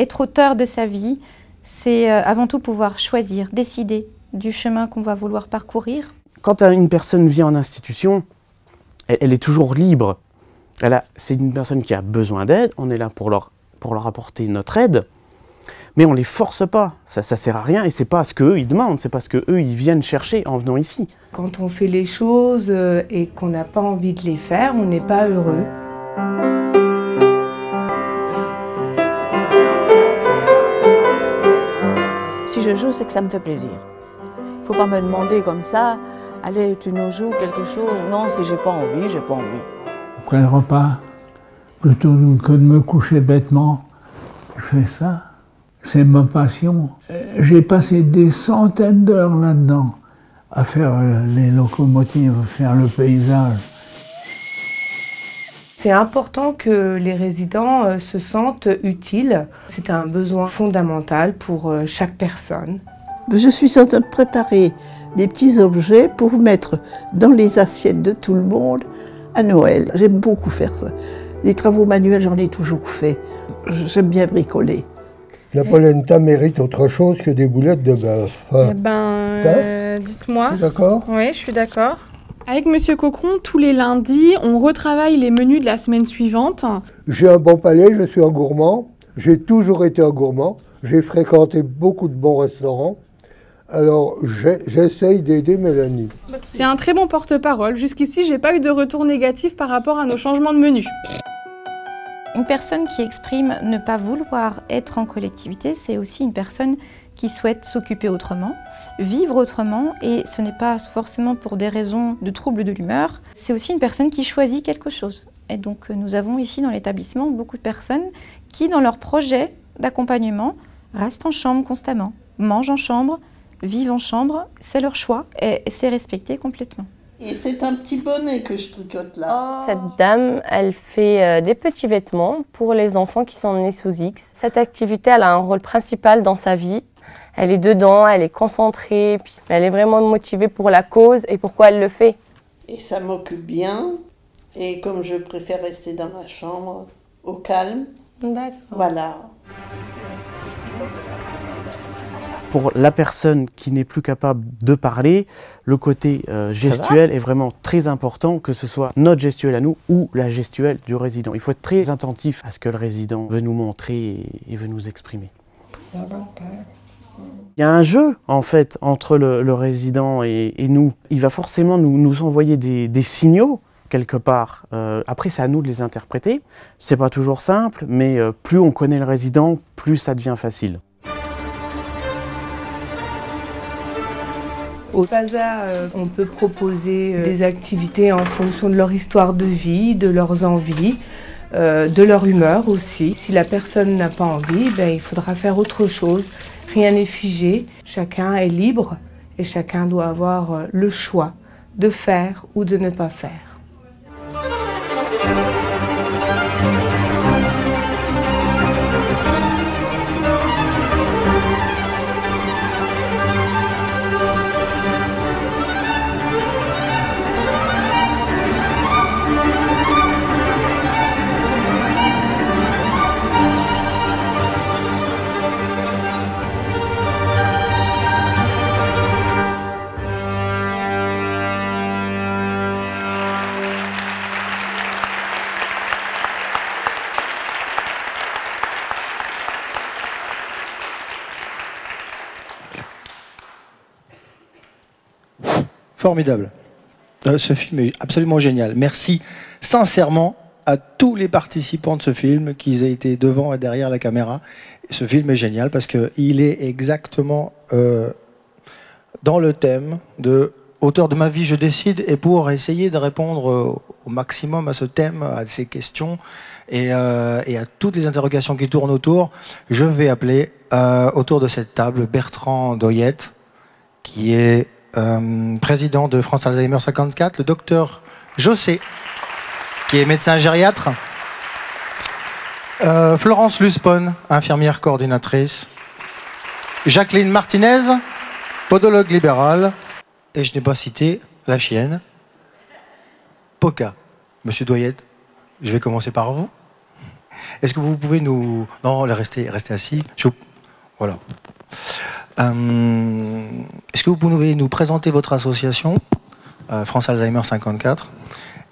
Être auteur de sa vie, c'est avant tout pouvoir choisir, décider du chemin qu'on va vouloir parcourir. Quand une personne vient en institution, elle est toujours libre. C'est une personne qui a besoin d'aide, on est là pour leur apporter notre aide, mais on ne les force pas, ça ne sert à rien et ce n'est pas ce qu'eux ils demandent, c'est pas ce qu'eux ils viennent chercher en venant ici. Quand on fait les choses et qu'on n'a pas envie de les faire, on n'est pas heureux. Si je joue, c'est que ça me fait plaisir. Il ne faut pas me demander comme ça, allez, tu nous joues quelque chose. Non, si j'ai pas envie, j'ai pas envie. Après le repas, plutôt que de me coucher bêtement, je fais ça. C'est ma passion. J'ai passé des centaines d'heures là-dedans à faire les locomotives, faire le paysage. C'est important que les résidents se sentent utiles. C'est un besoin fondamental pour chaque personne. Je suis en train de préparer des petits objets pour mettre dans les assiettes de tout le monde à Noël. J'aime beaucoup faire ça. Les travaux manuels, j'en ai toujours fait. J'aime bien bricoler. La polenta mérite autre chose que des boulettes de bœuf. Eh ben, dites-moi. D'accord ? Oui, je suis d'accord. Avec Monsieur Cochron, tous les lundis, on retravaille les menus de la semaine suivante. J'ai un bon palais, je suis un gourmand. J'ai toujours été un gourmand. J'ai fréquenté beaucoup de bons restaurants. Alors, j'essaye d'aider Mélanie. C'est un très bon porte-parole. Jusqu'ici, j'ai pas eu de retour négatif par rapport à nos changements de menu. Une personne qui exprime ne pas vouloir être en collectivité, c'est aussi une personne qui souhaite s'occuper autrement, vivre autrement, et ce n'est pas forcément pour des raisons de troubles de l'humeur, c'est aussi une personne qui choisit quelque chose. Et donc nous avons ici dans l'établissement beaucoup de personnes qui, dans leur projet d'accompagnement, restent en chambre constamment, mangent en chambre, vivent en chambre, c'est leur choix et c'est respecté complètement. Et c'est un petit bonnet que je tricote là. Cette dame, elle fait des petits vêtements pour les enfants qui sont nés sous X. Cette activité, elle a un rôle principal dans sa vie. Elle est dedans, elle est concentrée, puis elle est vraiment motivée pour la cause et pourquoi elle le fait. Et ça m'occupe bien. Et comme je préfère rester dans ma chambre, au calme, D'accord. Voilà. Pour la personne qui n'est plus capable de parler, le côté gestuel est vraiment très important, que ce soit notre gestuelle à nous ou la gestuelle du résident. Il faut être très attentif à ce que le résident veut nous montrer et veut nous exprimer. Il y a un jeu en fait entre le résident et nous. Il va forcément nous envoyer des signaux quelque part. Après, c'est à nous de les interpréter. C'est pas toujours simple, mais plus on connaît le résident, plus ça devient facile. Au PASA, on peut proposer des activités en fonction de leur histoire de vie, de leurs envies, de leur humeur aussi. Si la personne n'a pas envie, il faudra faire autre chose. Rien n'est figé, chacun est libre et chacun doit avoir le choix de faire ou de ne pas faire. Formidable. Ce film est absolument génial. Merci sincèrement à tous les participants de ce film, qu'ils aient été devant et derrière la caméra. Ce film est génial parce qu'il est exactement dans le thème de Auteur de ma vie, je décide, et pour essayer de répondre au maximum à ce thème, à ces questions et à toutes les interrogations qui tournent autour, je vais appeler autour de cette table Bertrand Doyette, qui est président de France Alzheimer 54, le docteur Jossé, qui est médecin gériatre, Florence Luspon, infirmière coordinatrice, Jacqueline Martinez, podologue libérale, et je n'ai pas cité la chienne, Poca. Monsieur Doyette, je vais commencer par vous. Est-ce que vous pouvez nous... Non, restez assis. Voilà. Est-ce que vous pouvez nous présenter votre association, France Alzheimer 54,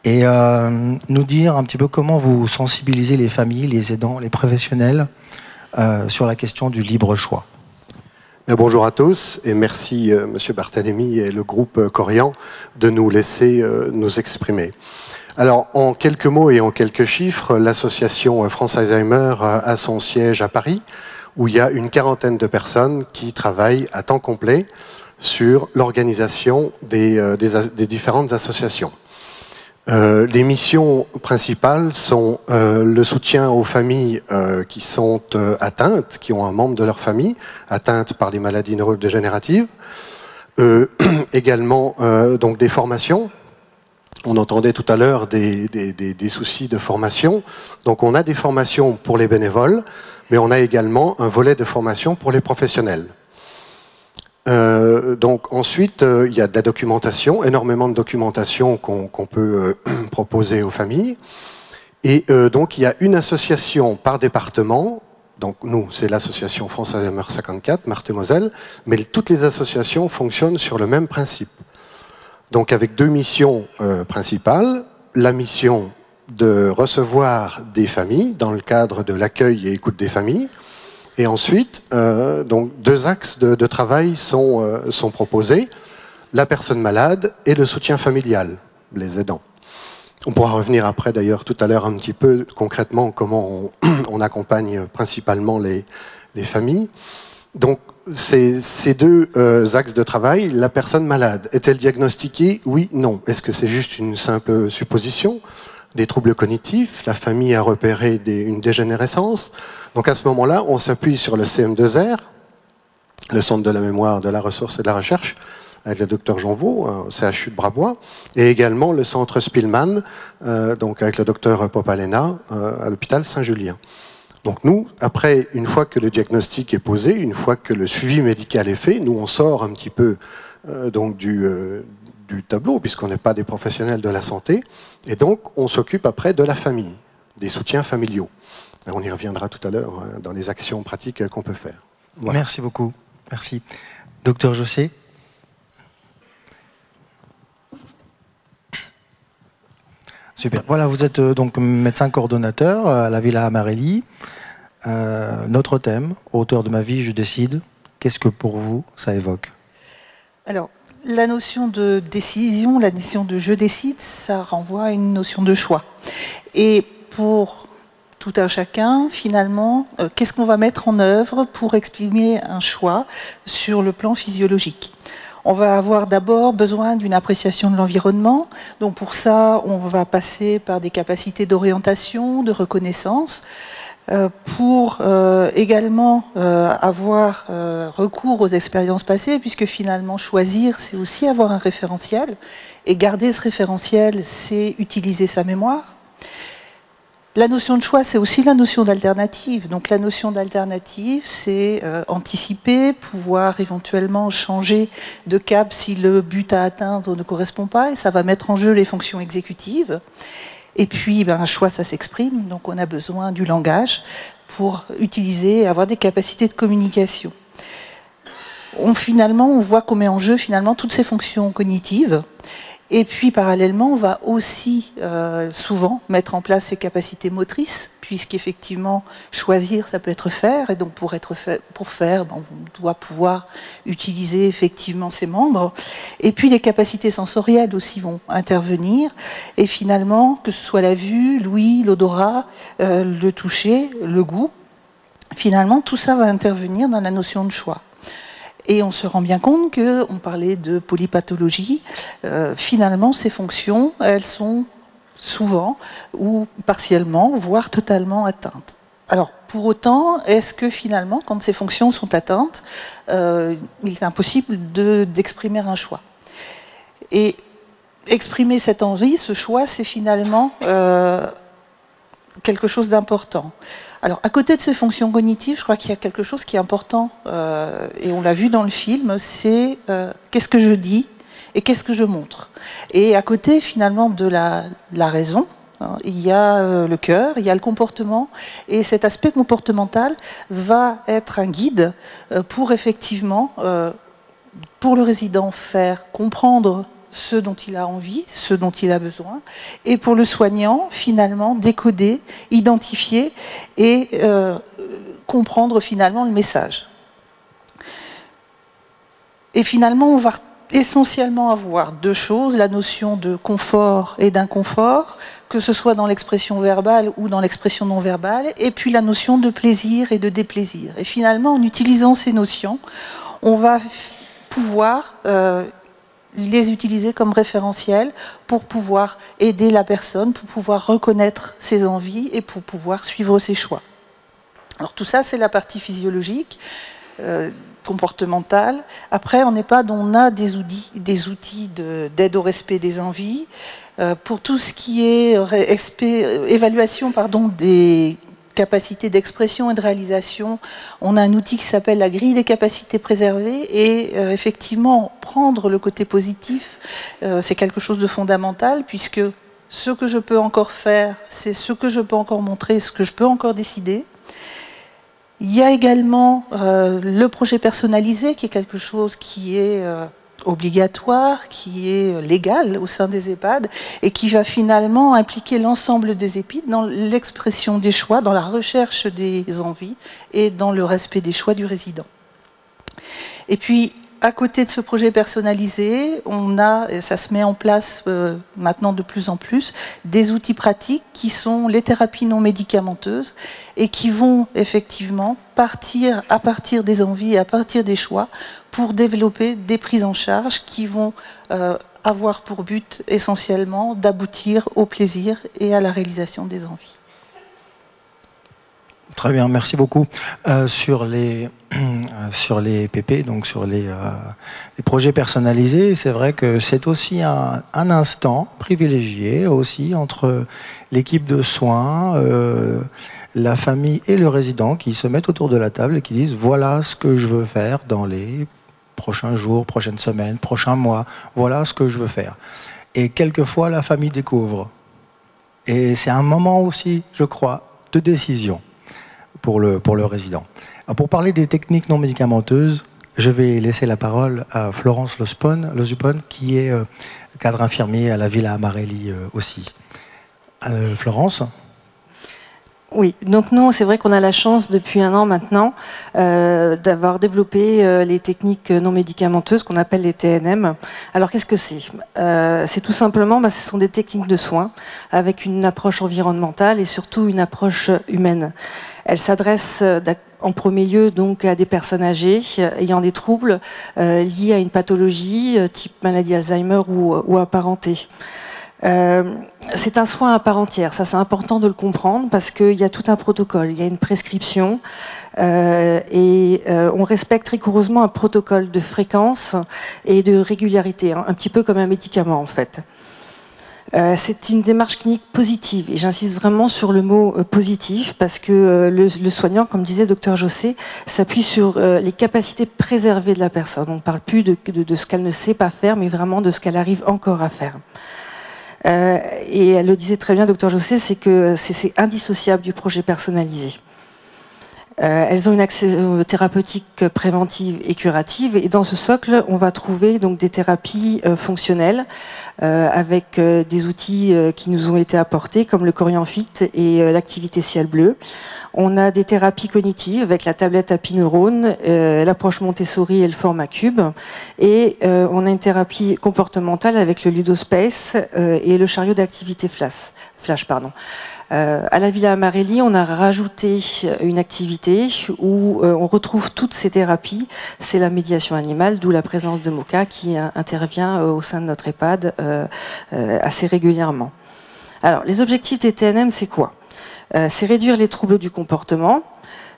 et nous dire un petit peu comment vous sensibilisez les familles, les aidants, les professionnels sur la question du libre choix? Bonjour à tous et merci Monsieur Barthélémy et le groupe Corian de nous laisser nous exprimer. Alors en quelques mots et en quelques chiffres, l'association France Alzheimer a son siège à Paris où il y a une quarantaine de personnes qui travaillent à temps complet sur l'organisation des différentes associations. Les missions principales sont le soutien aux familles qui sont atteintes, qui ont un membre de leur famille atteintes par les maladies neurodégénératives, également donc des formations. On entendait tout à l'heure des soucis de formation. Donc on a des formations pour les bénévoles, mais on a également un volet de formation pour les professionnels. Donc ensuite, il y a de la documentation, énormément de documentation qu'on peut proposer aux familles. Et donc il y a une association par département. Donc nous, c'est l'association France Alzheimer 54, Meurthe-et-Moselle, mais toutes les associations fonctionnent sur le même principe. Donc avec deux missions principales, la mission de recevoir des familles dans le cadre de l'accueil et écoute des familles. Et ensuite, donc deux axes de travail sont proposés, la personne malade et le soutien familial, les aidants. On pourra revenir après d'ailleurs tout à l'heure un petit peu concrètement comment on accompagne principalement les familles. Donc ces deux axes de travail, la personne malade, est-elle diagnostiquée? Oui, non. Est-ce que c'est juste une simple supposition? Des troubles cognitifs, la famille a repéré une dégénérescence. Donc à ce moment-là, on s'appuie sur le CM2R, le Centre de la mémoire, de la ressource et de la recherche, avec le docteur Jonvaux, au CHU de Brabois, et également le Centre Spielmann, donc avec le docteur Popalena, à l'hôpital Saint-Julien. Donc nous, après, une fois que le diagnostic est posé, une fois que le suivi médical est fait, nous on sort un petit peu donc du tableau, puisqu'on n'est pas des professionnels de la santé, et donc on s'occupe après de la famille, des soutiens familiaux. Et on y reviendra tout à l'heure dans les actions pratiques qu'on peut faire. Voilà. Merci beaucoup. Merci. Docteur Jossé. Super. Voilà, vous êtes donc médecin coordonnateur à la Villa Amarelli. Notre thème, auteur de ma vie, je décide. Qu'est-ce que pour vous ça évoque? Alors, la notion de décision, la notion de je décide, ça renvoie à une notion de choix. Et pour tout un chacun, finalement, qu'est-ce qu'on va mettre en œuvre pour exprimer un choix sur le plan physiologique? On va avoir d'abord besoin d'une appréciation de l'environnement. Donc pour ça, on va passer par des capacités d'orientation, de reconnaissance. Pour également avoir recours aux expériences passées, puisque finalement choisir, c'est aussi avoir un référentiel. Et garder ce référentiel, c'est utiliser sa mémoire. La notion de choix, c'est aussi la notion d'alternative. Donc la notion d'alternative, c'est anticiper, pouvoir éventuellement changer de cap si le but à atteindre ne correspond pas, et ça va mettre en jeu les fonctions exécutives. Et puis, un choix, ça s'exprime, donc on a besoin du langage pour utiliser et avoir des capacités de communication. Finalement, on voit qu'on met en jeu finalement toutes ces fonctions cognitives. Et puis, parallèlement, on va aussi souvent mettre en place ces capacités motrices, puisqu'effectivement, choisir, ça peut être faire. Et donc, pour faire, on doit pouvoir utiliser effectivement ses membres. Et puis, les capacités sensorielles aussi vont intervenir. Et finalement, que ce soit la vue, l'ouïe, l'odorat, le toucher, le goût, finalement, tout ça va intervenir dans la notion de choix. Et on se rend bien compte qu'on parlait de polypathologie. Finalement, ces fonctions, elles sont souvent ou partiellement, voire totalement atteintes. Alors, pour autant, est-ce que finalement, quand ces fonctions sont atteintes, il est impossible d'exprimer un choix? Et exprimer cette envie, ce choix, c'est finalement quelque chose d'important. Alors, à côté de ces fonctions cognitives, je crois qu'il y a quelque chose qui est important, et on l'a vu dans le film, c'est qu'est-ce que je dis et qu'est-ce que je montre. Et à côté, finalement, de la raison, Il y a le cœur, il y a le comportement, et cet aspect comportemental va être un guide pour effectivement, pour le résident, faire comprendre ce dont il a envie, ce dont il a besoin, et pour le soignant, finalement, décoder, identifier et comprendre finalement le message. Et finalement, on va essentiellement avoir deux choses, la notion de confort et d'inconfort, que ce soit dans l'expression verbale ou dans l'expression non verbale, et puis la notion de plaisir et de déplaisir. Et finalement, en utilisant ces notions, on va pouvoir les utiliser comme référentiel pour pouvoir aider la personne, pour pouvoir reconnaître ses envies et pour pouvoir suivre ses choix. Alors tout ça, c'est la partie physiologique, comportementale. Après, on a des outils d'aide au respect des envies. Pour tout ce qui est évaluation des capacités d'expression et de réalisation, on a un outil qui s'appelle la grille des capacités préservées, et effectivement, prendre le côté positif, c'est quelque chose de fondamental, puisque ce que je peux encore faire, c'est ce que je peux encore montrer, ce que je peux encore décider. Il y a également le projet personnalisé, qui est quelque chose qui est obligatoire, qui est légal au sein des EHPAD, et qui va finalement impliquer l'ensemble des EHPAD dans l'expression des choix, dans la recherche des envies et dans le respect des choix du résident. Et puis, à côté de ce projet personnalisé, ça se met en place maintenant de plus en plus, des outils pratiques qui sont les thérapies non médicamenteuses et qui vont effectivement partir à partir des envies et à partir des choix pour développer des prises en charge qui vont avoir pour but essentiellement d'aboutir au plaisir et à la réalisation des envies. Très bien, merci beaucoup. Sur les PP, donc sur les projets personnalisés, c'est vrai que c'est aussi un instant privilégié aussi entre l'équipe de soins, la famille et le résident qui se mettent autour de la table et qui disent voilà ce que je veux faire dans les prochains jours, prochaines semaines, prochains mois, voilà ce que je veux faire. Et quelquefois la famille découvre. Et c'est un moment aussi, je crois, de décision pour le résident. Alors pour parler des techniques non médicamenteuses, je vais laisser la parole à Florence Lozupon, qui est cadre infirmier à la Villa Amarelli aussi. Florence ? Oui, donc nous, c'est vrai qu'on a la chance depuis 1 an maintenant d'avoir développé les techniques non médicamenteuses qu'on appelle les TNM. Alors qu'est-ce que c'est ? C'est tout simplement, ce sont des techniques de soins avec une approche environnementale et surtout une approche humaine. Elles s'adressent en premier lieu donc à des personnes âgées ayant des troubles liés à une pathologie type maladie Alzheimer ou apparentée. C'est un soin à part entière, ça c'est important de le comprendre parce qu'il y a tout un protocole, il y a une prescription et on respecte rigoureusement un protocole de fréquence et de régularité, un petit peu comme un médicament en fait. C'est une démarche clinique positive et j'insiste vraiment sur le mot positif parce que le soignant, comme disait Dr Jossé, s'appuie sur les capacités préservées de la personne. On ne parle plus de ce qu'elle ne sait pas faire mais vraiment de ce qu'elle arrive encore à faire. Et elle le disait très bien, Dr Jossé, c'est que c'est indissociable du projet personnalisé. Elles ont une action thérapeutique préventive et curative, et dans ce socle, on va trouver donc des thérapies fonctionnelles avec des outils qui nous ont été apportés, comme le Corianfit et l'activité ciel bleu. On a des thérapies cognitives avec la tablette Happy Neurone, l'approche Montessori et le format cube, et on a une thérapie comportementale avec le Ludospace et le chariot d'activité Flash. À la Villa Amarelli, on a rajouté une activité où on retrouve toutes ces thérapies. C'est la médiation animale, d'où la présence de Moka qui intervient au sein de notre EHPAD assez régulièrement. Alors, les objectifs des TNM, c'est quoi ? C'est réduire les troubles du comportement,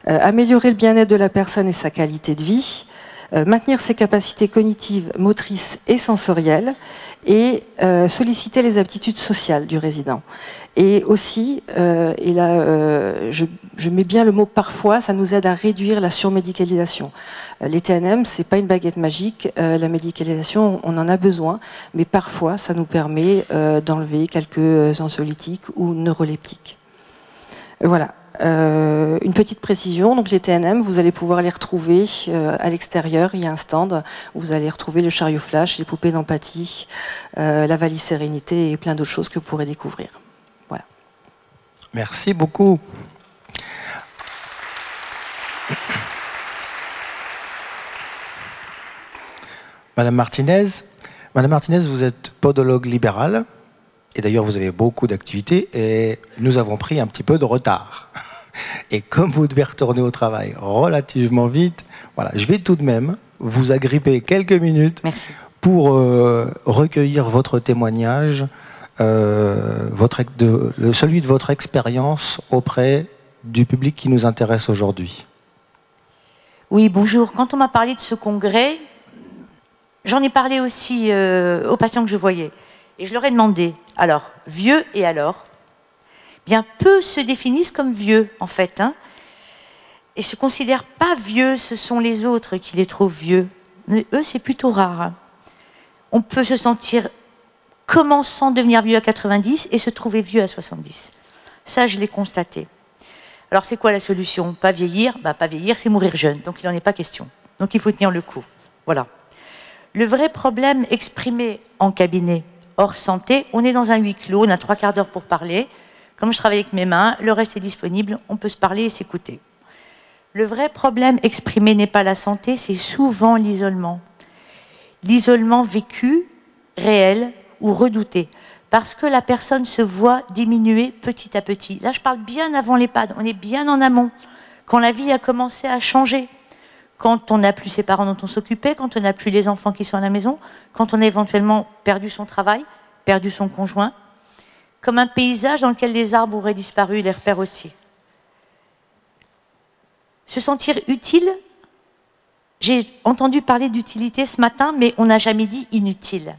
améliorer le bien-être de la personne et sa qualité de vie, maintenir ses capacités cognitives, motrices et sensorielles, et solliciter les aptitudes sociales du résident. Et aussi, et là je mets bien le mot parfois, ça nous aide à réduire la surmédicalisation. Les TNM, c'est pas une baguette magique, la médicalisation, on en a besoin, mais parfois ça nous permet d'enlever quelques anxiolytiques ou neuroleptiques. Voilà. Une petite précision, donc les TNM, vous allez pouvoir les retrouver à l'extérieur, il y a un stand où vous allez retrouver le chariot flash, les poupées d'empathie, la valise sérénité et plein d'autres choses que vous pourrez découvrir. Voilà. Merci beaucoup. Madame Martinez, vous êtes podologue libérale, et d'ailleurs vous avez beaucoup d'activités, et nous avons pris un petit peu de retard. Et comme vous devez retourner au travail relativement vite, voilà, je vais tout de même vous agripper quelques minutes pour recueillir votre témoignage, celui de votre expérience auprès du public qui nous intéresse aujourd'hui. Oui, bonjour. Quand on m'a parlé de ce congrès, j'en ai parlé aussi aux patients que je voyais. Et je leur ai demandé, alors, vieux et alors? Bien, peu se définissent comme vieux, en fait, hein, et se considèrent pas vieux, ce sont les autres qui les trouvent vieux. Mais eux, c'est plutôt rare. Hein. On peut se sentir commençant à devenir vieux à 90 et se trouver vieux à 70. Ça, je l'ai constaté. Alors, c'est quoi la solution? Pas vieillir? Bah, pas vieillir, c'est mourir jeune, donc il n'en est pas question. Donc, il faut tenir le coup. Voilà. Le vrai problème exprimé en cabinet, hors santé, on est dans un huis clos, on a 3 quarts d'heure pour parler. Comme je travaille avec mes mains, le reste est disponible, on peut se parler et s'écouter. Le vrai problème exprimé n'est pas la santé, c'est souvent l'isolement. L'isolement vécu, réel ou redouté. Parce que la personne se voit diminuer petit à petit. Là, je parle bien avant l'EHPAD, on est bien en amont. Quand la vie a commencé à changer. Quand on n'a plus ses parents dont on s'occupait, quand on n'a plus les enfants qui sont à la maison, quand on a éventuellement perdu son travail, perdu son conjoint. Comme un paysage dans lequel les arbres auraient disparu, les repères aussi. Se sentir utile, j'ai entendu parler d'utilité ce matin, mais on n'a jamais dit inutile.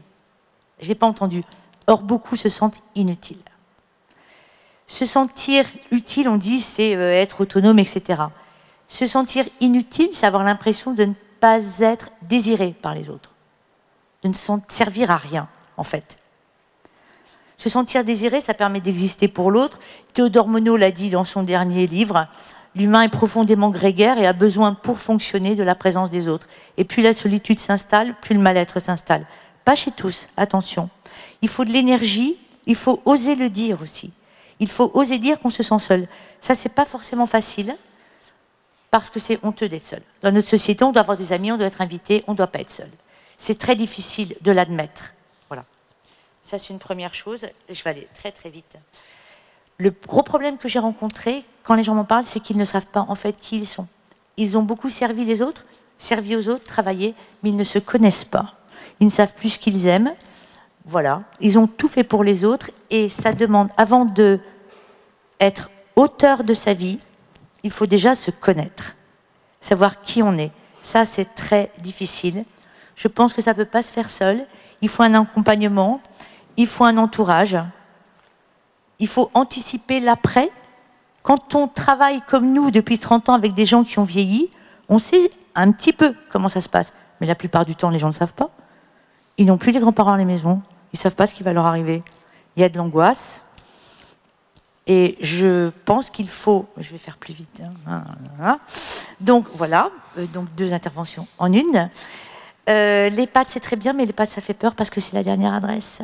Je n'ai pas entendu. Or, beaucoup se sentent inutiles. Se sentir utile, on dit, c'est être autonome, etc. Se sentir inutile, c'est avoir l'impression de ne pas être désiré par les autres. De ne servir à rien, en fait. Se sentir désiré, ça permet d'exister pour l'autre. Théodore Monod l'a dit dans son dernier livre, l'humain est profondément grégaire et a besoin pour fonctionner de la présence des autres. Et plus la solitude s'installe, plus le mal-être s'installe. Pas chez tous, attention. Il faut de l'énergie, il faut oser le dire aussi. Il faut oser dire qu'on se sent seul. Ça, c'est pas forcément facile, parce que c'est honteux d'être seul. Dans notre société, on doit avoir des amis, on doit être invité, on ne doit pas être seul. C'est très difficile de l'admettre. Voilà. Ça, c'est une première chose. Je vais aller très, très vite. Le gros problème que j'ai rencontré, quand les gens m'en parlent, c'est qu'ils ne savent pas, en fait, qui ils sont. Ils ont beaucoup servi les autres, servi aux autres, travaillé, mais ils ne se connaissent pas. Ils ne savent plus ce qu'ils aiment. Voilà. Ils ont tout fait pour les autres, et ça demande, avant d'être auteur de sa vie, il faut déjà se connaître, savoir qui on est. Ça, c'est très difficile. Je pense que ça ne peut pas se faire seul. Il faut un accompagnement, il faut un entourage, il faut anticiper l'après. Quand on travaille comme nous depuis 30 ans avec des gens qui ont vieilli, on sait un petit peu comment ça se passe. Mais la plupart du temps, les gens ne savent pas. Ils n'ont plus les grands-parents à la maison. Ils ne savent pas ce qui va leur arriver. Il y a de l'angoisse. Et je pense qu'il faut... Je vais faire plus vite. Hein. Donc voilà, donc 2 interventions en une. L'EHPAD, c'est très bien, mais l'EHPAD, ça fait peur parce que c'est la dernière adresse.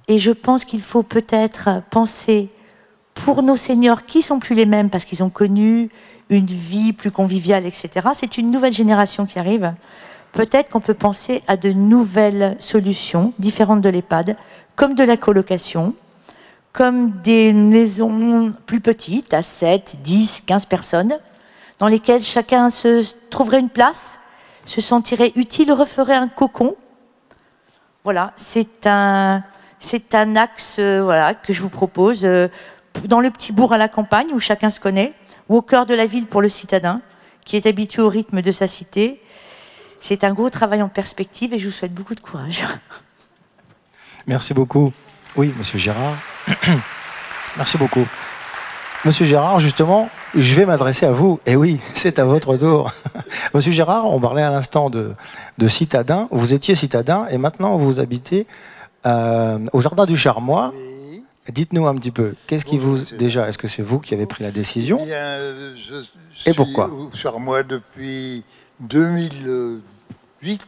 Et je pense qu'il faut peut-être penser pour nos seniors qui ne sont plus les mêmes parce qu'ils ont connu une vie plus conviviale, etc. C'est une nouvelle génération qui arrive. Peut-être qu'on peut penser à de nouvelles solutions différentes de l'EHPAD, comme de la colocation, comme des maisons plus petites, à 7, 10, 15 personnes, dans lesquelles chacun se trouverait une place, se sentirait utile, referait un cocon. Voilà, c'est un axe voilà, que je vous propose, dans le petit bourg à la campagne, où chacun se connaît, ou au cœur de la ville pour le citadin, qui est habitué au rythme de sa cité, c'est un gros travail en perspective et je vous souhaite beaucoup de courage. Merci beaucoup. Oui, Monsieur Gérard. Merci beaucoup. Monsieur Gérard, justement, je vais m'adresser à vous. Et oui, c'est à votre tour. Monsieur Gérard, on parlait à l'instant de citadin. Vous étiez citadin et maintenant vous habitez au Jardin du Charmois. Oui. Dites-nous un petit peu, qu'est-ce qui vous... Déjà, est-ce que c'est vous qui avez pris la décision? Et pourquoi? Au Charmois depuis 2008.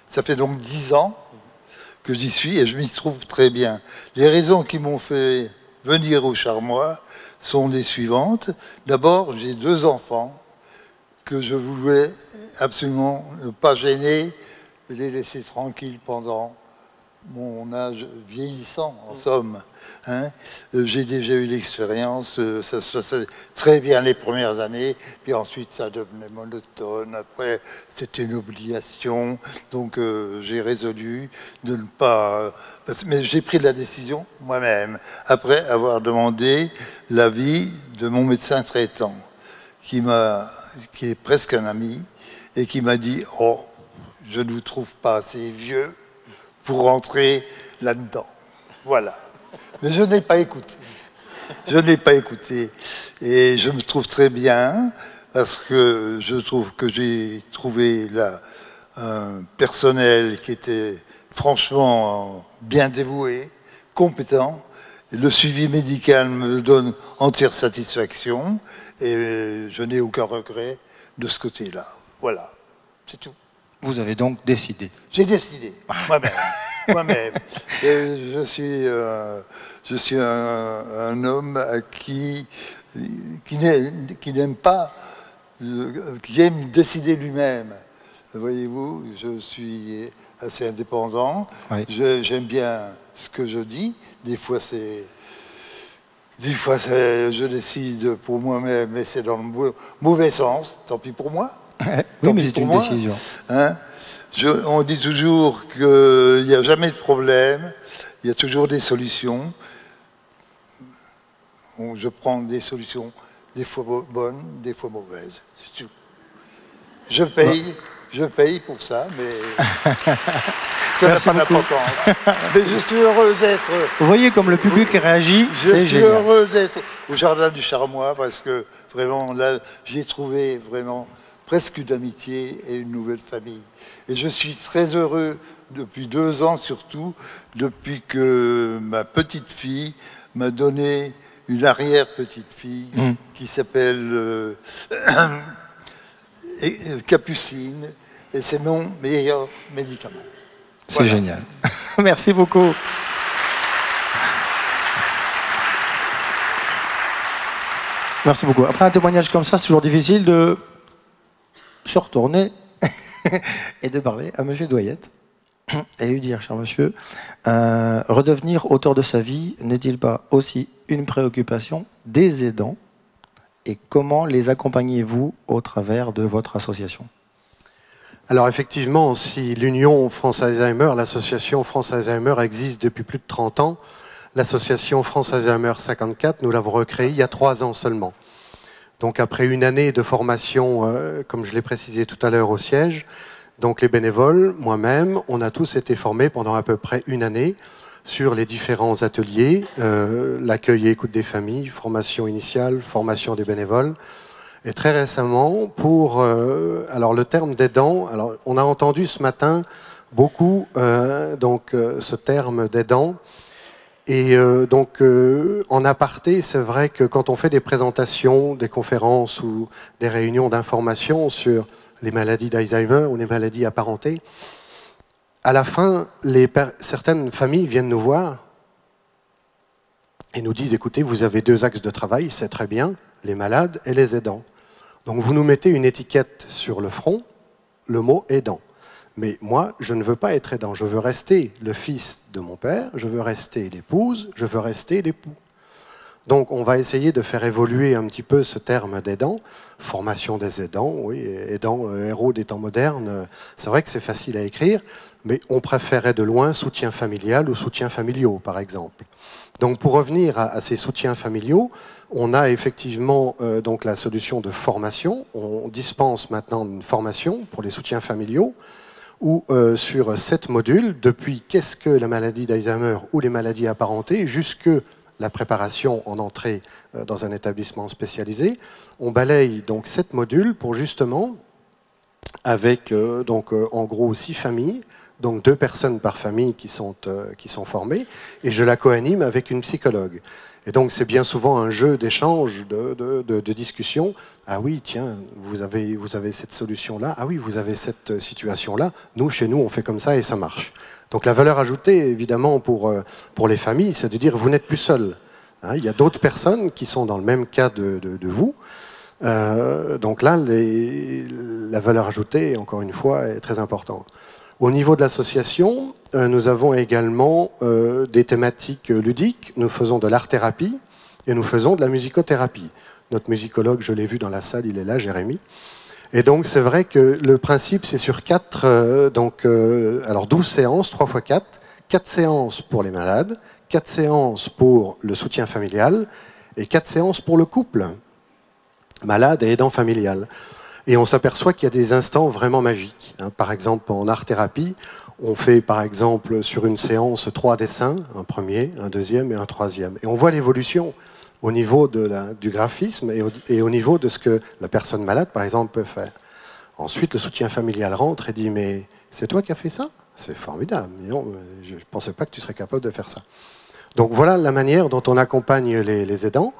Ça fait donc 10 ans que j'y suis et je m'y trouve très bien. Les raisons qui m'ont fait venir au Charmois sont les suivantes. D'abord, j'ai 2 enfants que je voulais absolument ne pas gêner, les laisser tranquilles pendant mon âge vieillissant, en somme. Hein. J'ai déjà eu l'expérience, ça se passait très bien les premières années, puis ensuite ça devenait monotone, après c'était une obligation, donc j'ai résolu de ne pas... Mais j'ai pris la décision moi-même, après avoir demandé l'avis de mon médecin traitant, qui est presque un ami, et qui m'a dit « Oh, je ne vous trouve pas assez vieux pour rentrer là-dedans. » Voilà. Mais je n'ai pas écouté. Je n'ai pas écouté. Et je me trouve très bien, parce que je trouve que j'ai trouvé là un personnel qui était franchement bien dévoué, compétent. Le suivi médical me donne entière satisfaction et je n'ai aucun regret de ce côté-là. Voilà, c'est tout. Vous avez donc décidé? J'ai décidé, moi-même. Moi-même. Et je suis un homme qui n'aime pas, qui aime décider lui-même. Voyez-vous, je suis assez indépendant. Oui. J'aime bien ce que je dis. Des fois, je décide pour moi-même, mais c'est dans le mauvais sens. Tant pis pour moi. Oui, mais c'est une décision. Hein? On dit toujours qu'il n'y a jamais de problème, il y a toujours des solutions. Je prends des solutions, des fois bonnes, des fois mauvaises. C'est tout. Je paye pour ça, mais ça n'a pas d'importance. Mais je suis heureux d'être... Vous voyez comme le public réagit, c'est génial. Je suis heureux d'être au Jardin du Charmois parce que vraiment, là, j'ai trouvé vraiment presque une amitié et une nouvelle famille. Et je suis très heureux depuis 2 ans surtout, depuis que ma petite fille m'a donné une arrière-petite-fille qui s'appelle Capucine, et c'est mon meilleur médicament. C'est voilà. Génial. Merci beaucoup. Merci beaucoup. Après un témoignage comme ça, c'est toujours difficile de se retourner et de parler à Monsieur Doyette et lui dire, cher monsieur, redevenir auteur de sa vie n'est-il pas aussi une préoccupation des aidants et comment les accompagnez-vous au travers de votre association? Alors effectivement, si l'Union France Alzheimer, l'association France Alzheimer existe depuis plus de 30 ans, l'association France Alzheimer 54, nous l'avons recréée il y a 3 ans seulement. Donc après une année de formation, comme je l'ai précisé tout à l'heure au siège, donc les bénévoles, moi-même, on a tous été formés pendant à peu près une année sur les différents ateliers, l'accueil et écoute des familles, formation initiale, formation des bénévoles. Et très récemment, pour alors le terme d'aidant, alors on a entendu ce matin beaucoup ce terme d'aidant. Et donc, en aparté, c'est vrai que quand on fait des présentations, des conférences ou des réunions d'information sur les maladies d'Alzheimer ou les maladies apparentées, à la fin, certaines familles viennent nous voir et nous disent, écoutez, vous avez 2 axes de travail, c'est très bien, les malades et les aidants. Donc vous nous mettez une étiquette sur le front, le mot aidant. Mais moi, je ne veux pas être aidant. Je veux rester le fils de mon père, je veux rester l'épouse, je veux rester l'époux. Donc on va essayer de faire évoluer un petit peu ce terme d'aidant, formation des aidants, oui, aidants, héros des temps modernes. C'est vrai que c'est facile à écrire, mais on préférait de loin soutien familial ou soutien familiaux, par exemple. Donc pour revenir à ces soutiens familiaux, on a effectivement donc la solution de formation. On dispense maintenant une formation pour les soutiens familiaux, où sur 7 modules, depuis qu'est-ce que la maladie d'Alzheimer ou les maladies apparentées, jusque la préparation en entrée dans un établissement spécialisé. On balaye donc 7 modules pour justement, avec donc en gros 6 familles, donc 2 personnes par famille qui sont formées, et je la co-anime avec une psychologue. Et donc c'est bien souvent un jeu d'échange, de discussion. Ah oui, tiens, vous avez cette solution-là. Ah oui, vous avez cette situation-là. Nous, chez nous, on fait comme ça et ça marche. Donc la valeur ajoutée, évidemment, pour les familles, c'est de dire vous n'êtes plus seul. Hein, il y a d'autres personnes qui sont dans le même cas de vous. Donc là, la valeur ajoutée, encore une fois, est très importante. Au niveau de l'association, nous avons également des thématiques ludiques. Nous faisons de l'art-thérapie et nous faisons de la musicothérapie. Notre musicologue, je l'ai vu dans la salle, il est là, Jérémy. Et donc c'est vrai que le principe, c'est sur 4, alors 12 séances, 3 x 4, 4 séances pour les malades, 4 séances pour le soutien familial et 4 séances pour le couple, malade et aidant familial. Et on s'aperçoit qu'il y a des instants vraiment magiques. Par exemple, en art-thérapie, on fait par exemple sur une séance 3 dessins, un premier, un deuxième et un troisième. Et on voit l'évolution au niveau du graphisme et au niveau de ce que la personne malade, par exemple, peut faire. Ensuite, le soutien familial rentre et dit « Mais c'est toi qui as fait ça? C'est formidable. Non, je ne pensais pas que tu serais capable de faire ça. » Donc voilà la manière dont on accompagne les aidants,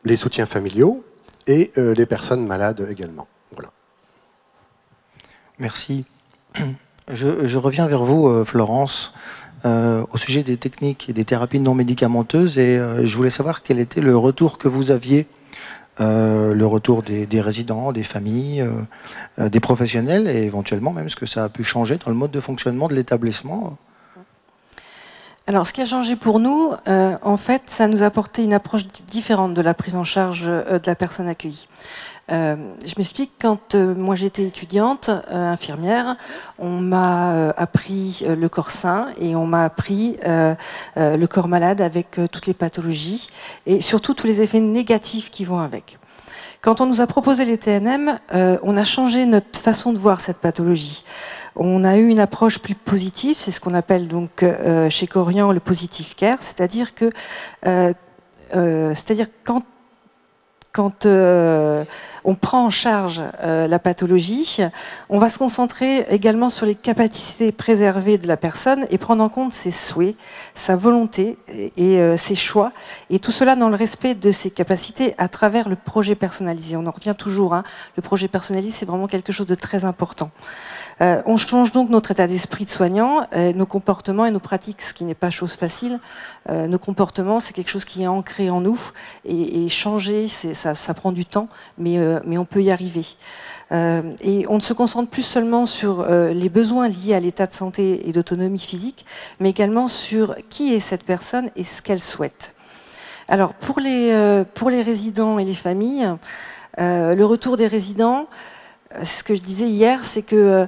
les soutiens familiaux et les personnes malades également. Voilà. Merci. Je reviens vers vous, Florence, au sujet des techniques et des thérapies non médicamenteuses. Et je voulais savoir quel était le retour que vous aviez, le retour des résidents, des familles, des professionnels, et éventuellement même ce que ça a pu changer dans le mode de fonctionnement de l'établissement. Alors, ce qui a changé pour nous, en fait, ça nous a apporté une approche différente de la prise en charge de la personne accueillie. Je m'explique, quand moi j'étais étudiante, infirmière, on m'a appris le corps sain et on m'a appris le corps malade avec toutes les pathologies et surtout tous les effets négatifs qui vont avec. Quand on nous a proposé les TNM, on a changé notre façon de voir cette pathologie. On a eu une approche plus positive, c'est ce qu'on appelle donc chez Corian le positive care, c'est-à-dire que quand on prend en charge la pathologie, on va se concentrer également sur les capacités préservées de la personne et prendre en compte ses souhaits, sa volonté et ses choix, et tout cela dans le respect de ses capacités à travers le projet personnalisé. On en revient toujours, hein, le projet personnalisé, c'est vraiment quelque chose de très important. On change donc notre état d'esprit de soignant, nos comportements et nos pratiques, ce qui n'est pas chose facile. Nos comportements, c'est quelque chose qui est ancré en nous, et changer, ça prend du temps, mais on peut y arriver. Et on ne se concentre plus seulement sur les besoins liés à l'état de santé et d'autonomie physique, mais également sur qui est cette personne et ce qu'elle souhaite. Alors, pour les résidents et les familles, le retour des résidents, c'est ce que je disais hier, c'est que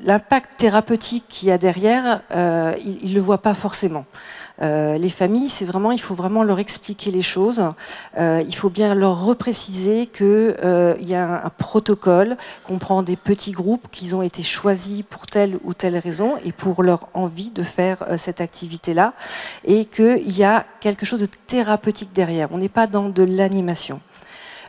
l'impact thérapeutique qu'il y a derrière, ils ne le voient pas forcément. Les familles, il faut vraiment leur expliquer les choses. Il faut bien leur repréciser qu'il y a un protocole, qu'on prend des petits groupes qui ont été choisis pour telle ou telle raison et pour leur envie de faire cette activité-là, et qu'il y a quelque chose de thérapeutique derrière. On n'est pas dans de l'animation.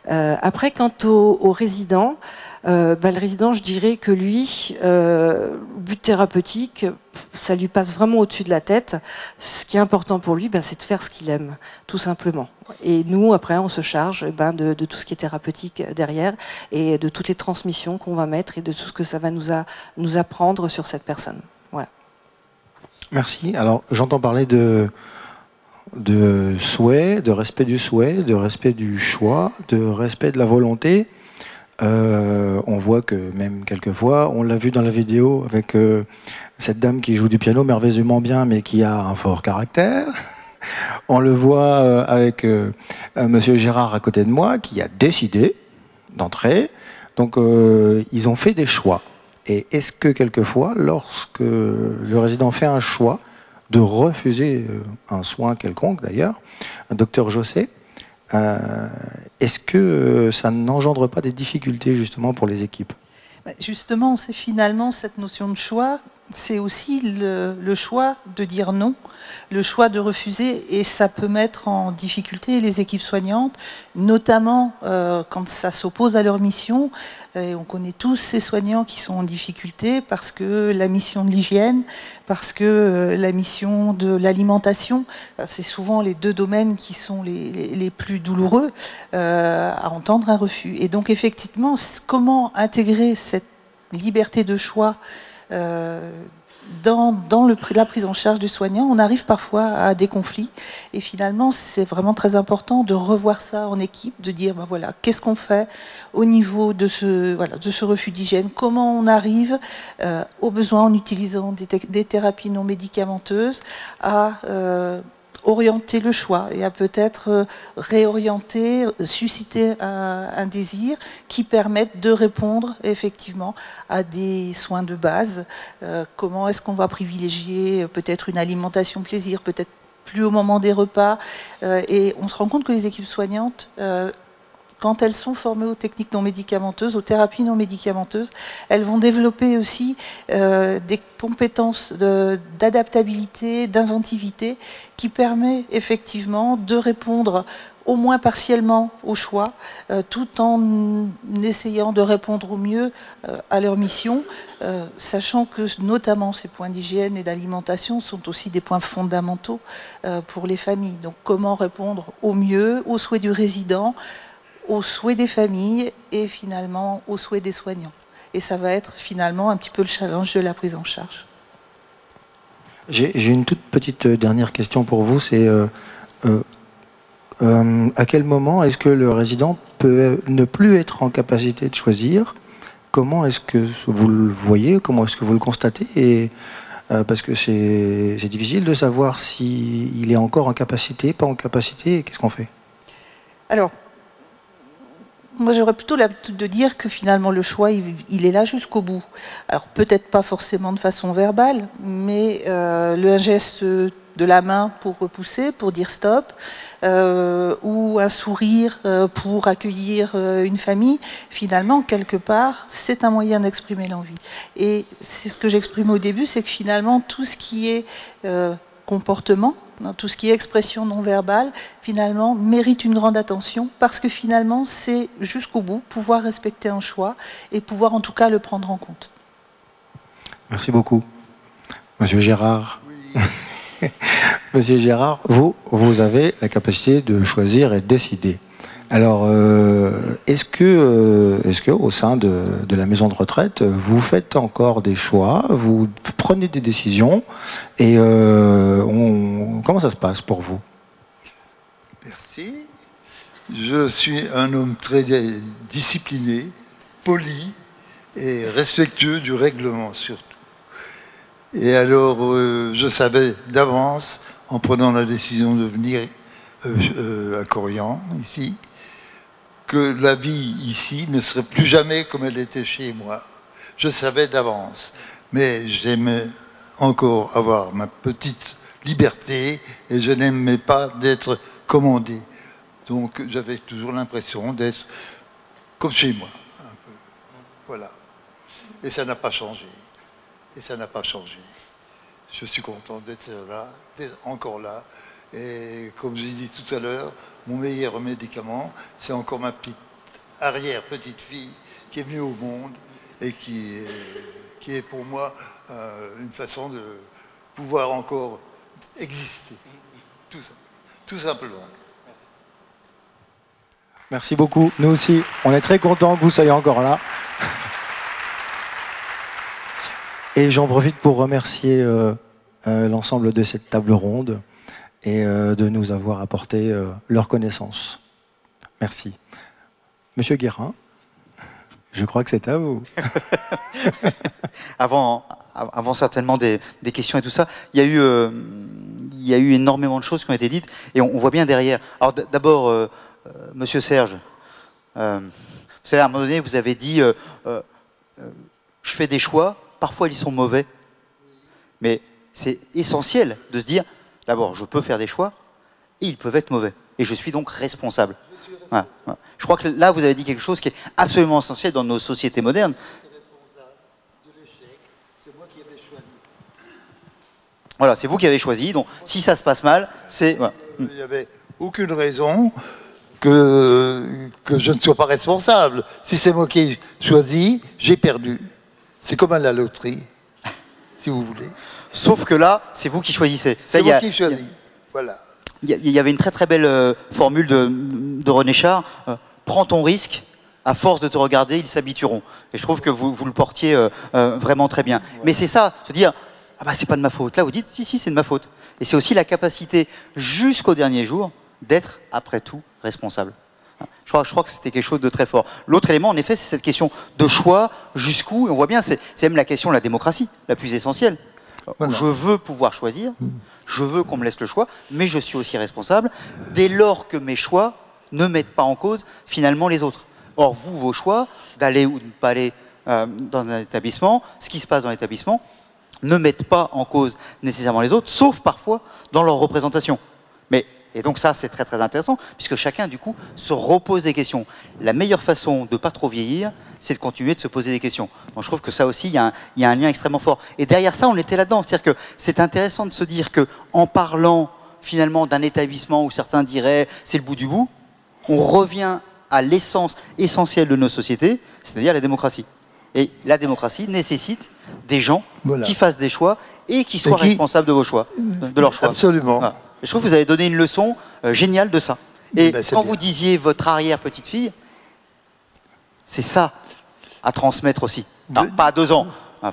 Après, quant au résident, le résident, je dirais que lui, but thérapeutique, ça lui passe vraiment au-dessus de la tête. Ce qui est important pour lui, c'est de faire ce qu'il aime, tout simplement. Et nous, après, on se charge de tout ce qui est thérapeutique derrière et de toutes les transmissions qu'on va mettre et de tout ce que ça va nous apprendre sur cette personne. Voilà. Merci. Alors, j'entends parler de souhait, de respect du souhait, de respect du choix, de respect de la volonté. On voit que même quelquefois, on l'a vu dans la vidéo avec cette dame qui joue du piano merveilleusement bien, mais qui a un fort caractère. On le voit avec Monsieur Gérard à côté de moi, qui a décidé d'entrer. Donc, ils ont fait des choix. Et est-ce que quelquefois, lorsque le résident fait un choix de refuser un soin quelconque, d'ailleurs, docteur Josset, est-ce que ça n'engendre pas des difficultés justement pour les équipes? Justement, c'est finalement cette notion de choix, c'est aussi le choix de dire non, le choix de refuser, et ça peut mettre en difficulté les équipes soignantes, notamment quand ça s'oppose à leur mission. Et on connaît tous ces soignants qui sont en difficulté parce que la mission de l'hygiène, parce que la mission de l'alimentation, c'est souvent les deux domaines qui sont les plus douloureux à entendre un refus. Et donc effectivement, comment intégrer cette liberté de choix dans la prise en charge du soignant? On arrive parfois à des conflits, et finalement c'est vraiment très important de revoir ça en équipe, de dire ben voilà, qu'est-ce qu'on fait au niveau de ce refus d'hygiène, comment on arrive au besoin, en utilisant des thérapies non médicamenteuses, à orienter le choix et à peut-être réorienter, susciter un désir qui permette de répondre effectivement à des soins de base. Comment est-ce qu'on va privilégier peut-être une alimentation plaisir, peut-être plus au moment des repas. Et on se rend compte que les équipes soignantes, quand elles sont formées aux techniques non médicamenteuses, aux thérapies non médicamenteuses, elles vont développer aussi des compétences d'adaptabilité, d'inventivité, qui permet effectivement de répondre au moins partiellement au choix, tout en essayant de répondre au mieux à leur mission, sachant que notamment ces points d'hygiène et d'alimentation sont aussi des points fondamentaux pour les familles. Donc comment répondre au mieux aux souhaits du résident, aux souhaits des familles et finalement aux souhaits des soignants. Et ça va être finalement un petit peu le challenge de la prise en charge. J'ai une toute petite dernière question pour vous, c'est à quel moment est-ce que le résident peut ne plus être en capacité de choisir? Comment est-ce que vous le voyez? Comment est-ce que vous le constatez? Et, parce que c'est difficile de savoir s'il est encore en capacité, pas en capacité, qu'est-ce qu'on fait? Alors, moi, j'aurais plutôt l'habitude de dire que finalement le choix, il est là jusqu'au bout. Alors peut-être pas forcément de façon verbale, mais un geste de la main pour repousser, pour dire stop, ou un sourire pour accueillir une famille, finalement, quelque part, c'est un moyen d'exprimer l'envie. Et c'est ce que j'exprimais au début, c'est que finalement, tout ce qui est comportement, tout ce qui est expression non verbale, finalement, mérite une grande attention, parce que finalement, c'est jusqu'au bout pouvoir respecter un choix et pouvoir en tout cas le prendre en compte. Merci beaucoup. Monsieur Gérard. Oui. Monsieur Gérard, vous avez la capacité de choisir et de décider. Alors, est-ce que au sein de la maison de retraite, vous faites encore des choix, vous prenez des décisions, et comment ça se passe pour vous? Merci. Je suis un homme très discipliné, poli et respectueux du règlement surtout. Et alors, je savais d'avance, en prenant la décision de venir à Corian, ici, que la vie ici ne serait plus jamais comme elle était chez moi. Je savais d'avance. Mais j'aimais encore avoir ma petite liberté et je n'aimais pas d'être commandé. Donc j'avais toujours l'impression d'être comme chez moi. Un peu. Voilà. Et ça n'a pas changé. Et ça n'a pas changé. Je suis content d'être là, d'être encore là. Et comme j'ai dit tout à l'heure, mon meilleur médicament, c'est encore ma arrière-petite-fille qui est venue au monde et qui est pour moi une façon de pouvoir encore exister. Tout ça. Tout simplement. Merci. Merci beaucoup. Nous aussi, on est très contents que vous soyez encore là. Et j'en profite pour remercier l'ensemble de cette table ronde et de nous avoir apporté leur connaissance. Merci. Monsieur Guérin, je crois que c'est à vous. Avant certainement des questions et tout ça, il y a eu il y a eu énormément de choses qui ont été dites et on voit bien derrière. Alors d'abord, Monsieur Serge, vous savez, à un moment donné, vous avez dit je fais des choix, parfois ils sont mauvais, mais c'est essentiel de se dire, d'abord, je peux faire des choix et ils peuvent être mauvais. Et je suis donc responsable. Voilà, voilà. Je crois que là, vous avez dit quelque chose qui est absolument essentiel dans nos sociétés modernes. Voilà, c'est vous qui avez choisi, donc si ça se passe mal, c'est... Voilà. Il n'y avait aucune raison que je ne sois pas responsable. Si c'est moi qui ai choisi, j'ai perdu. C'est comme à la loterie, si vous voulez. Sauf que là, c'est vous qui choisissez. C'est moi qui choisis, voilà. Il y avait une très très belle formule de René Char. Prends ton risque, à force de te regarder, ils s'habitueront. Et je trouve que vous le portiez vraiment très bien. Ouais. Mais c'est ça, se dire, ah bah c'est pas de ma faute. Là, vous dites, si, c'est de ma faute. Et c'est aussi la capacité, jusqu'au dernier jour, d'être, après tout, responsable. Je crois que c'était quelque chose de très fort. L'autre élément, en effet, c'est cette question de choix, jusqu'où, et on voit bien, c'est même la question de la démocratie, la plus essentielle. Voilà. Je veux pouvoir choisir, je veux qu'on me laisse le choix, mais je suis aussi responsable, dès lors que mes choix ne mettent pas en cause, finalement, les autres. Or, vous, vos choix, d'aller ou de ne pas aller dans un établissement, ce qui se passe dans l'établissement, ne mettent pas en cause nécessairement les autres, sauf parfois dans leur représentation. Et donc ça, c'est très très intéressant, puisque chacun, du coup, se repose des questions. La meilleure façon de ne pas trop vieillir, c'est de continuer de se poser des questions. Donc je trouve que ça aussi, il y a un lien extrêmement fort. Et derrière ça, on était là-dedans. C'est-à-dire que c'est intéressant de se dire qu'en parlant finalement d'un établissement où certains diraient c'est le bout du bout, on revient à l'essence essentielle de nos sociétés, c'est-à-dire la démocratie. Et la démocratie nécessite des gens qui fassent des choix et qui soient responsables de vos choix, de leurs choix. Absolument. Voilà. Je trouve que vous avez donné une leçon géniale de ça. Et quand vous disiez votre arrière-petite-fille, c'est ça à transmettre aussi. Non, pas à 2 ans,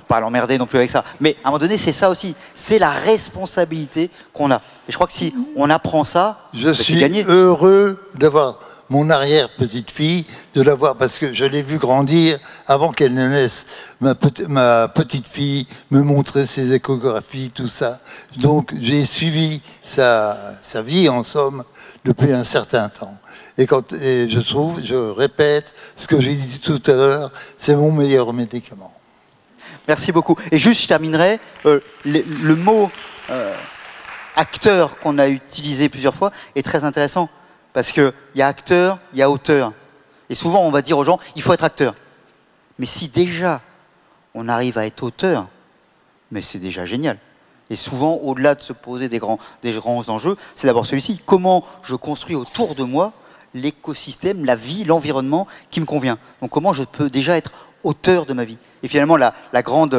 pas à l'emmerder non plus avec ça, mais à un moment donné, c'est ça aussi. C'est la responsabilité qu'on a. Et je crois que si on apprend ça, je suis heureux d'avoir mon arrière-petite-fille, de l'avoir, parce que je l'ai vue grandir avant qu'elle ne naisse. Ma petite-fille me montrait ses échographies, tout ça. Donc j'ai suivi sa vie, en somme, depuis un certain temps. Et je répète ce que j'ai dit tout à l'heure, c'est mon meilleur médicament. Merci beaucoup. Et juste, je terminerai, le mot acteur qu'on a utilisé plusieurs fois est très intéressant. Parce qu'il y a acteur, il y a auteur. Et souvent, on va dire aux gens, il faut être acteur. Mais si déjà, on arrive à être auteur, mais c'est déjà génial. Et souvent, au-delà de se poser des grands enjeux, c'est d'abord celui-ci. Comment je construis autour de moi l'écosystème, la vie, l'environnement qui me convient. Donc comment je peux déjà être auteur de ma vie. Et finalement, la grande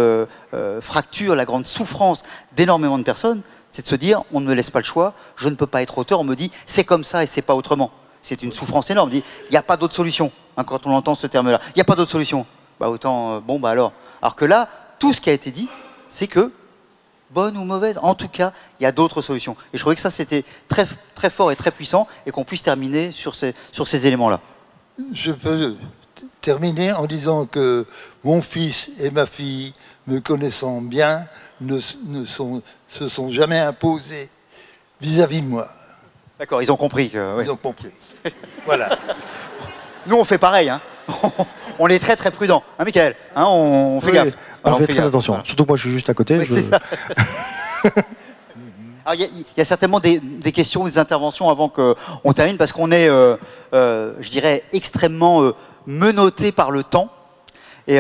fracture, la grande souffrance d'énormément de personnes, c'est de se dire, on ne me laisse pas le choix, je ne peux pas être auteur, on me dit, c'est comme ça et c'est pas autrement. C'est une souffrance énorme. On dit, il n'y a pas d'autre solution, hein, quand on entend ce terme-là. Il n'y a pas d'autre solution. Bah autant, bon, bah alors. Alors que là, tout ce qui a été dit, c'est que, bonne ou mauvaise, en tout cas, il y a d'autres solutions. Et je trouvais que ça, c'était très, très fort et très puissant, et qu'on puisse terminer sur ces éléments-là. Je peux terminer en disant que mon fils et ma fille, me connaissant bien, se sont jamais imposés vis-à-vis de moi. D'accord, ils ont compris. Ils ont compris. Voilà. Nous, on fait pareil. Hein. On est très très prudent. Hein, Michael, hein, on fait gaffe. Alors, on fait très attention. Surtout que moi, je suis juste à côté. Oui, c'est ça. Il y a certainement des questions, des interventions avant qu'on termine, parce qu'on est, je dirais, extrêmement menotté par le temps. Et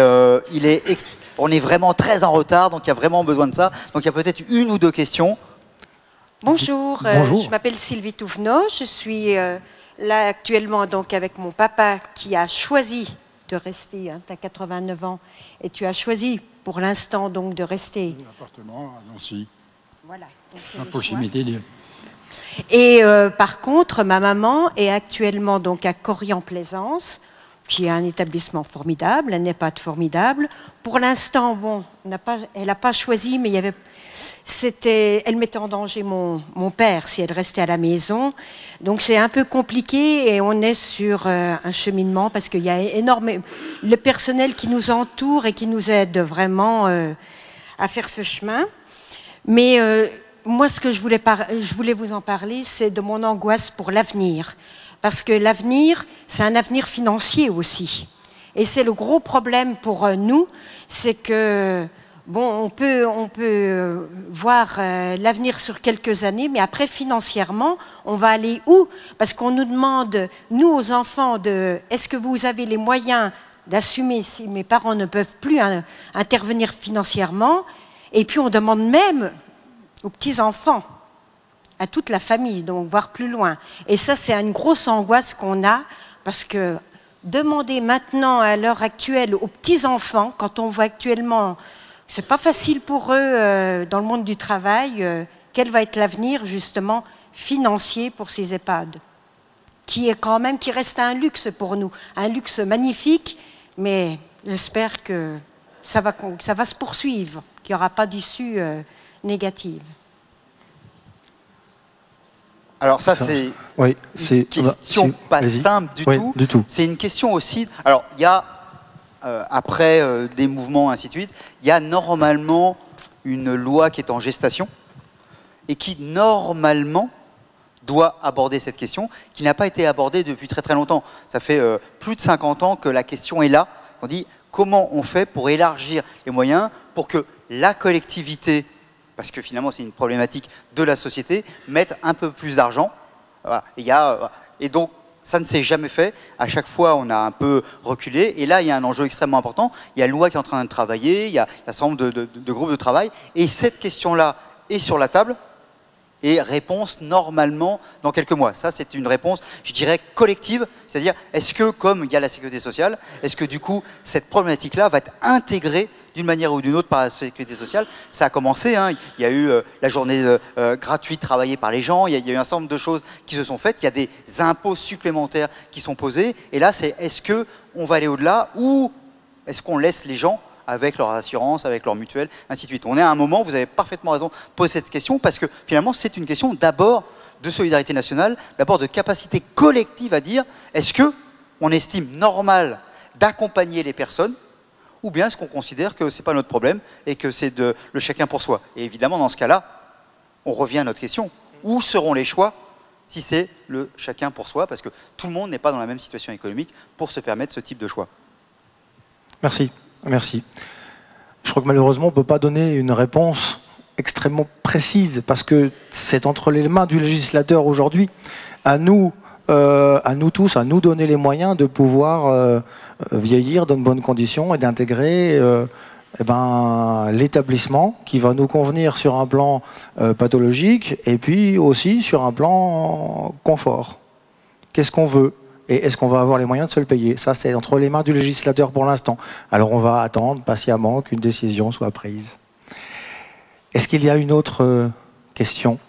on est vraiment très en retard, donc il y a vraiment besoin de ça. Donc il y a peut-être 1 ou 2 questions. Bonjour, je m'appelle Sylvie Touvenot, je suis là actuellement donc avec mon papa qui a choisi de rester, hein, tu as 89 ans, et tu as choisi pour l'instant donc de rester. Un appartement à Nancy. Voilà. À proximité de... Et par contre, ma maman est actuellement donc à Corrières-Plaisance, qui est un établissement formidable, un EHPAD formidable. Pour l'instant, bon, elle n'a pas choisi, mais elle mettait en danger mon père si elle restait à la maison. Donc c'est un peu compliqué et on est sur un cheminement parce qu'il y a énormément le personnel qui nous entoure et qui nous aide vraiment à faire ce chemin. Mais moi, ce que je voulais vous en parler, c'est de mon angoisse pour l'avenir. Parce que l'avenir, c'est un avenir financier aussi. Et c'est le gros problème pour nous, c'est que, bon, on peut voir l'avenir sur quelques années, mais après, financièrement, on va aller où? Parce qu'on nous demande, nous, aux enfants, est-ce que vous avez les moyens d'assumer si mes parents ne peuvent plus intervenir financièrement? Et puis, on demande même aux petits-enfants, à toute la famille, donc voire plus loin. Et ça, c'est une grosse angoisse qu'on a, parce que demander maintenant, à l'heure actuelle, aux petits-enfants, quand on voit actuellement, c'est pas facile pour eux dans le monde du travail, quel va être l'avenir, justement, financier pour ces EHPAD, qui reste un luxe pour nous, un luxe magnifique, mais j'espère que ça va se poursuivre, qu'il n'y aura pas d'issue négative. Alors ça, c'est une question pas simple du tout. C'est une question aussi... Alors, il y a, après des mouvements, ainsi de suite, il y a normalement une loi qui est en gestation et qui, normalement, doit aborder cette question, qui n'a pas été abordée depuis très très longtemps. Ça fait plus de 50 ans que la question est là. On dit comment on fait pour élargir les moyens pour que la collectivité, parce que finalement c'est une problématique de la société, mettre un peu plus d'argent. Voilà. Et donc ça ne s'est jamais fait. À chaque fois on a un peu reculé. Et là il y a un enjeu extrêmement important. Il y a une loi qui est en train de travailler, il y a un certain nombre de groupes de travail. Et cette question-là est sur la table. Et réponse normalement dans quelques mois. Ça, c'est une réponse, je dirais, collective. C'est-à-dire, est-ce que, comme il y a la sécurité sociale, est-ce que du coup, cette problématique-là va être intégrée d'une manière ou d'une autre par la sécurité sociale? Ça a commencé, hein. Il y a eu la journée gratuite travaillée par les gens, il y a eu un certain nombre de choses qui se sont faites, il y a des impôts supplémentaires qui sont posés. Et là, c'est est-ce qu'on va aller au-delà ou est-ce qu'on laisse les gens avec leur assurance, avec leur mutuelle, ainsi de suite. On est à un moment, vous avez parfaitement raison de poser cette question, parce que finalement, c'est une question d'abord de solidarité nationale, d'abord de capacité collective à dire, est-ce qu'on estime normal d'accompagner les personnes, ou bien est-ce qu'on considère que ce n'est pas notre problème et que c'est le chacun pour soi? Et évidemment, dans ce cas-là, on revient à notre question. Où seront les choix si c'est le chacun pour soi? Parce que tout le monde n'est pas dans la même situation économique pour se permettre ce type de choix. Merci. Merci. Je crois que malheureusement, on ne peut pas donner une réponse extrêmement précise parce que c'est entre les mains du législateur aujourd'hui. À nous tous, à nous donner les moyens de pouvoir vieillir dans de bonnes conditions et d'intégrer l'établissement qui va nous convenir sur un plan pathologique et puis aussi sur un plan confort. Qu'est-ce qu'on veut ? Et est-ce qu'on va avoir les moyens de se le payer? Ça, c'est entre les mains du législateur pour l'instant. Alors on va attendre patiemment qu'une décision soit prise. Est-ce qu'il y a une autre question?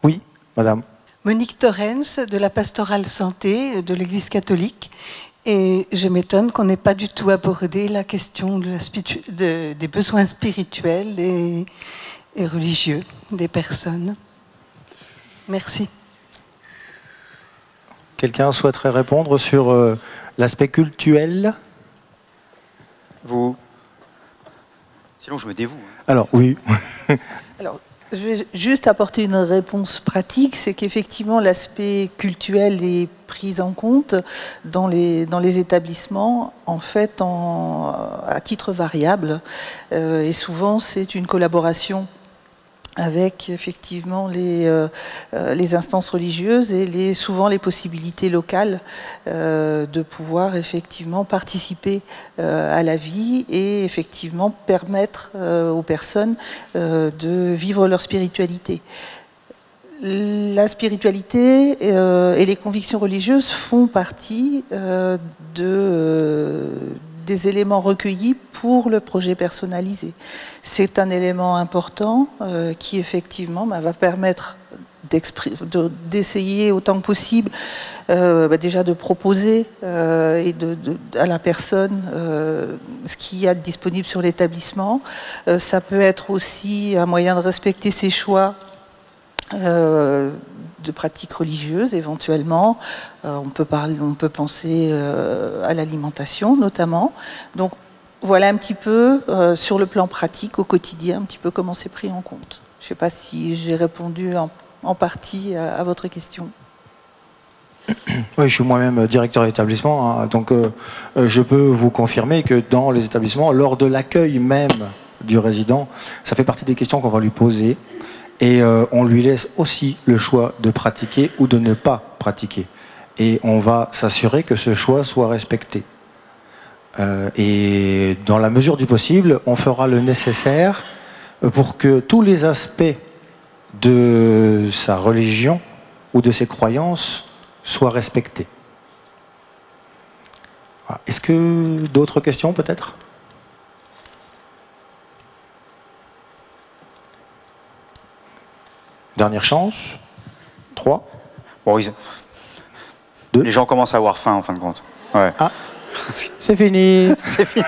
Oui, madame. Monique Torrens, de la pastorale santé de l'Église catholique. Et je m'étonne qu'on n'ait pas du tout abordé la question des besoins spirituels et religieux des personnes. Merci. Quelqu'un souhaiterait répondre sur l'aspect cultuel? Vous? Sinon, je me dévoue. Alors, oui. Alors, je vais juste apporter une réponse pratique, c'est qu'effectivement, l'aspect cultuel est pris en compte dans les établissements, en fait, à titre variable. Et souvent, c'est une collaboration avec effectivement les instances religieuses et souvent les possibilités locales de pouvoir effectivement participer à la vie et effectivement permettre aux personnes de vivre leur spiritualité. La spiritualité et les convictions religieuses font partie des éléments recueillis pour le projet personnalisé. C'est un élément important qui effectivement va permettre d'essayer autant que possible déjà de proposer à la personne ce qu'il y a de disponible sur l'établissement. Ça peut être aussi un moyen de respecter ses choix de pratiques religieuses éventuellement. On peut penser à l'alimentation notamment. Donc voilà un petit peu sur le plan pratique au quotidien, un petit peu comment c'est pris en compte. Je ne sais pas si j'ai répondu en partie à votre question. Oui, je suis moi-même directeur d'établissement, hein, donc je peux vous confirmer que dans les établissements, lors de l'accueil même du résident, ça fait partie des questions qu'on va lui poser et on lui laisse aussi le choix de pratiquer ou de ne pas pratiquer. Et on va s'assurer que ce choix soit respecté. Et dans la mesure du possible, on fera le nécessaire pour que tous les aspects de sa religion ou de ses croyances soient respectés. Voilà. Est-ce que d'autres questions peut-être? Dernière chance. 3. Bon, les gens commencent à avoir faim en fin de compte. Ouais. Ah, c'est fini. C'est fini.